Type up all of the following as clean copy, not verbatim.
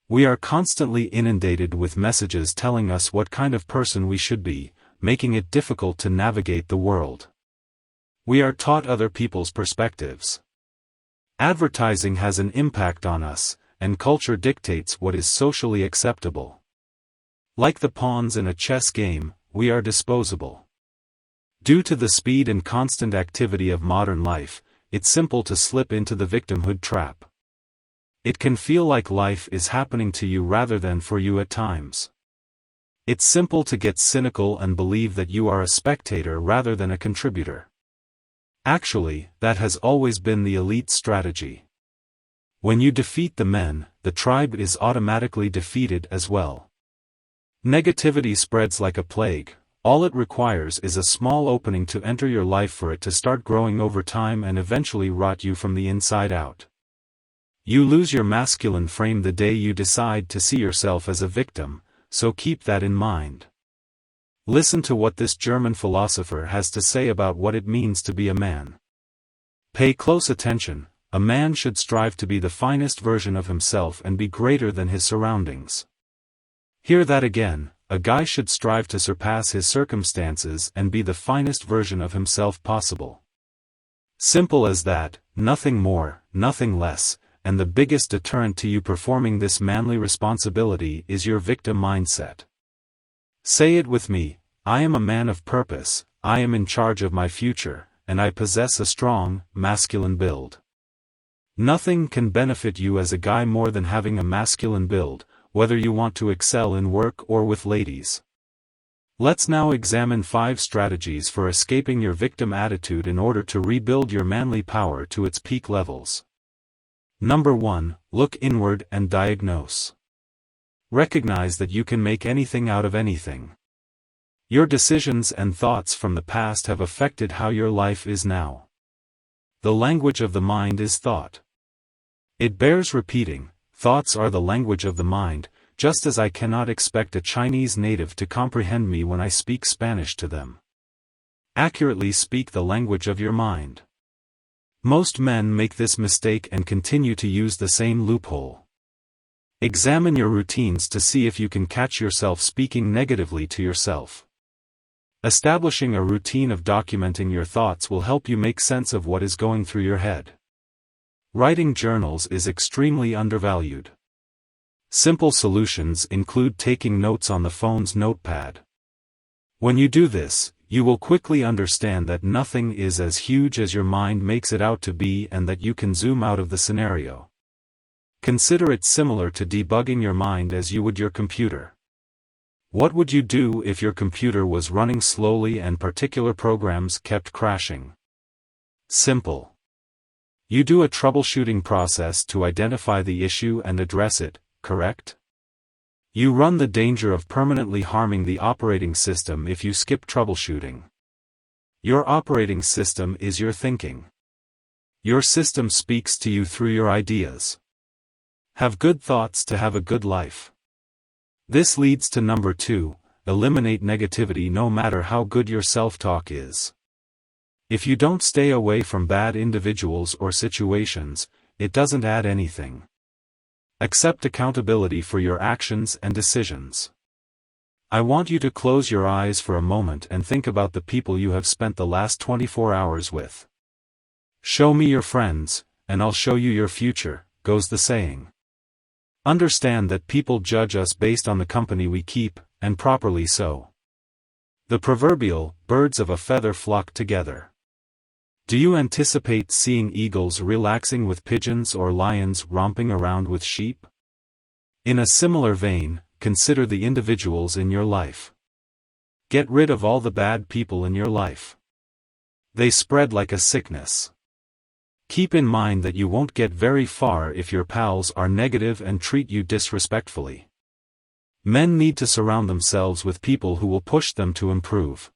We are constantly inundated with messages telling us what kind of person we should be, making it difficult to navigate the world. We are taught other people's perspectives. Advertising has an impact on us, and culture dictates what is socially acceptable. Like the pawns in a chess game, we are disposable. Due to the speed and constant activity of modern life, it's simple to slip into the victimhood trap. It can feel like life is happening to you rather than for you at times. It's simple to get cynical and believe that you are a spectator rather than a contributor. Actually, that has always been the elite strategy. When you defeat the men, the tribe is automatically defeated as well. Negativity spreads like a plague. All it requires is a small opening to enter your life for it to start growing over time and eventually rot you from the inside out. You lose your masculine frame the day you decide to see yourself as a victim, so keep that in mind. Listen to what this German philosopher has to say about what it means to be a man. Pay close attention. A man should strive to be the finest version of himself and be greater than his surroundings. Hear that again. A guy should strive to surpass his circumstances and be the finest version of himself possible. Simple as that, nothing more, nothing less, and the biggest deterrent to you performing this manly responsibility is your victim mindset. Say it with me: I am a man of purpose, I am in charge of my future, and I possess a strong, masculine build. Nothing can benefit you as a guy more than having a masculine build, whether you want to excel in work or with ladies. Let's now examine 5 strategies for escaping your victim attitude in order to rebuild your manly power to its peak levels. Number 1, look inward and diagnose. Recognize that you can make anything out of anything. Your decisions and thoughts from the past have affected how your life is now. The language of the mind is thought. It bears repeating. Thoughts are the language of the mind, just as I cannot expect a Chinese native to comprehend me when I speak Spanish to them. Accurately speak the language of your mind. Most men make this mistake and continue to use the same loophole. Examine your routines to see if you can catch yourself speaking negatively to yourself. Establishing a routine of documenting your thoughts will help you make sense of what is going through your head. Writing journals is extremely undervalued. Simple solutions include taking notes on the phone's notepad. When you do this, you will quickly understand that nothing is as huge as your mind makes it out to be and that you can zoom out of the scenario. Consider it similar to debugging your mind as you would your computer. What would you do if your computer was running slowly and particular programs kept crashing? Simple. You do a troubleshooting process to identify the issue and address it, correct? You run the danger of permanently harming the operating system if you skip troubleshooting. Your operating system is your thinking. Your system speaks to you through your ideas. Have good thoughts to have a good life. This leads to number 2, eliminate negativity no matter how good your self-talk is. If you don't stay away from bad individuals or situations, it doesn't add anything. Accept accountability for your actions and decisions. I want you to close your eyes for a moment and think about the people you have spent the last 24 hours with. Show me your friends, and I'll show you your future, goes the saying. Understand that people judge us based on the company we keep, and properly so. The proverbial, birds of a feather flock together. Do you anticipate seeing eagles relaxing with pigeons or lions romping around with sheep? In a similar vein, consider the individuals in your life. Get rid of all the bad people in your life. They spread like a sickness. Keep in mind that you won't get very far if your pals are negative and treat you disrespectfully. Men need to surround themselves with people who will push them to improve.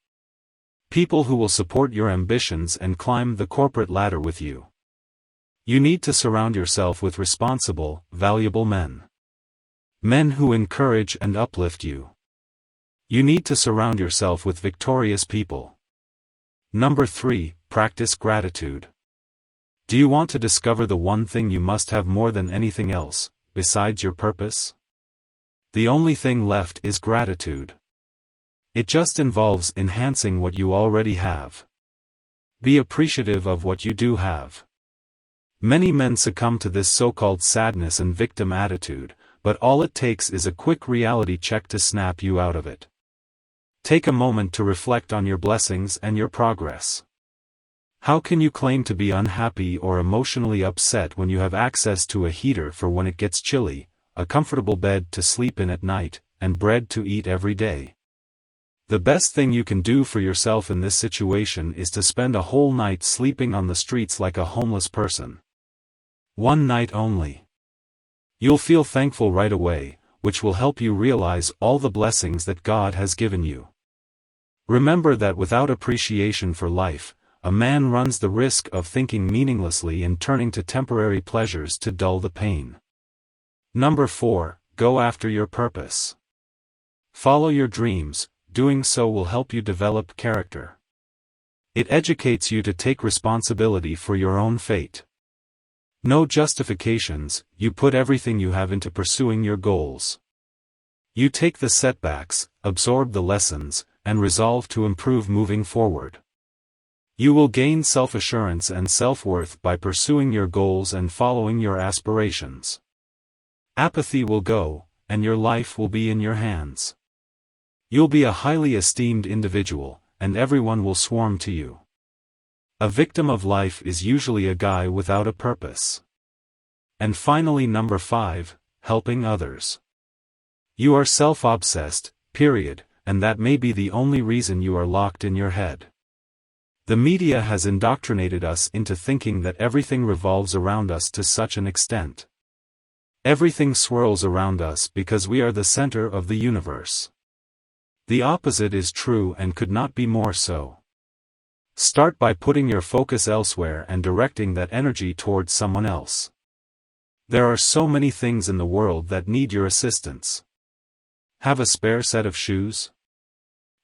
People who will support your ambitions and climb the corporate ladder with you. You need to surround yourself with responsible, valuable men. Men who encourage and uplift you. You need to surround yourself with victorious people. Number 3, practice gratitude. Do you want to discover the one thing you must have more than anything else, besides your purpose? The only thing left is gratitude. It just involves enhancing what you already have. Be appreciative of what you do have. Many men succumb to this so-called sadness and victim attitude, but all it takes is a quick reality check to snap you out of it. Take a moment to reflect on your blessings and your progress. How can you claim to be unhappy or emotionally upset when you have access to a heater for when it gets chilly, a comfortable bed to sleep in at night, and bread to eat every day? The best thing you can do for yourself in this situation is to spend a whole night sleeping on the streets like a homeless person. One night only. You'll feel thankful right away, which will help you realize all the blessings that God has given you. Remember that without appreciation for life, a man runs the risk of thinking meaninglessly and turning to temporary pleasures to dull the pain. Number 4, go after your purpose. Follow your dreams, doing so will help you develop character. It educates you to take responsibility for your own fate. No justifications, you put everything you have into pursuing your goals. You take the setbacks, absorb the lessons, and resolve to improve moving forward. You will gain self-assurance and self-worth by pursuing your goals and following your aspirations. Apathy will go, and your life will be in your hands. You'll be a highly esteemed individual, and everyone will swarm to you. A victim of life is usually a guy without a purpose. And finally, number 5, helping others. You are self-obsessed, period, and that may be the only reason you are locked in your head. The media has indoctrinated us into thinking that everything revolves around us to such an extent. Everything swirls around us because we are the center of the universe. The opposite is true and could not be more so. Start by putting your focus elsewhere and directing that energy towards someone else. There are so many things in the world that need your assistance. Have a spare set of shoes?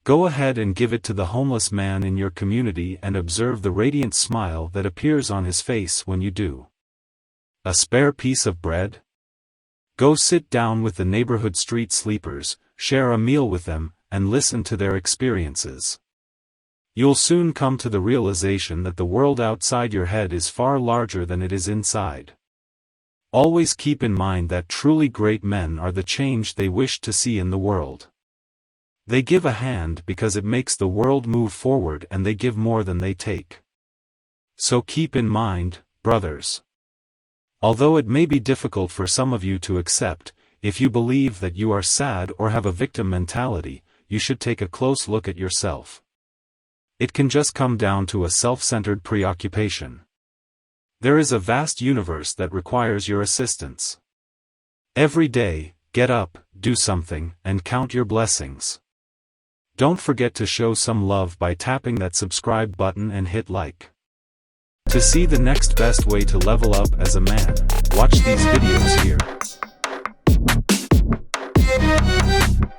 Go ahead and give it to the homeless man in your community and observe the radiant smile that appears on his face when you do. A spare piece of bread? Go sit down with the neighborhood street sleepers, share a meal with them, and listen to their experiences. You'll soon come to the realization that the world outside your head is far larger than it is inside. Always keep in mind that truly great men are the change they wish to see in the world. They give a hand because it makes the world move forward, and they give more than they take. So keep in mind, brothers. Although it may be difficult for some of you to accept, if you believe that you are sad or have a victim mentality, you should take a close look at yourself. It can just come down to a self-centered preoccupation. There is a vast universe that requires your assistance. Every day, get up, do something, and count your blessings. Don't forget to show some love by tapping that subscribe button and hit like. To see the next best way to level up as a man, watch these videos here.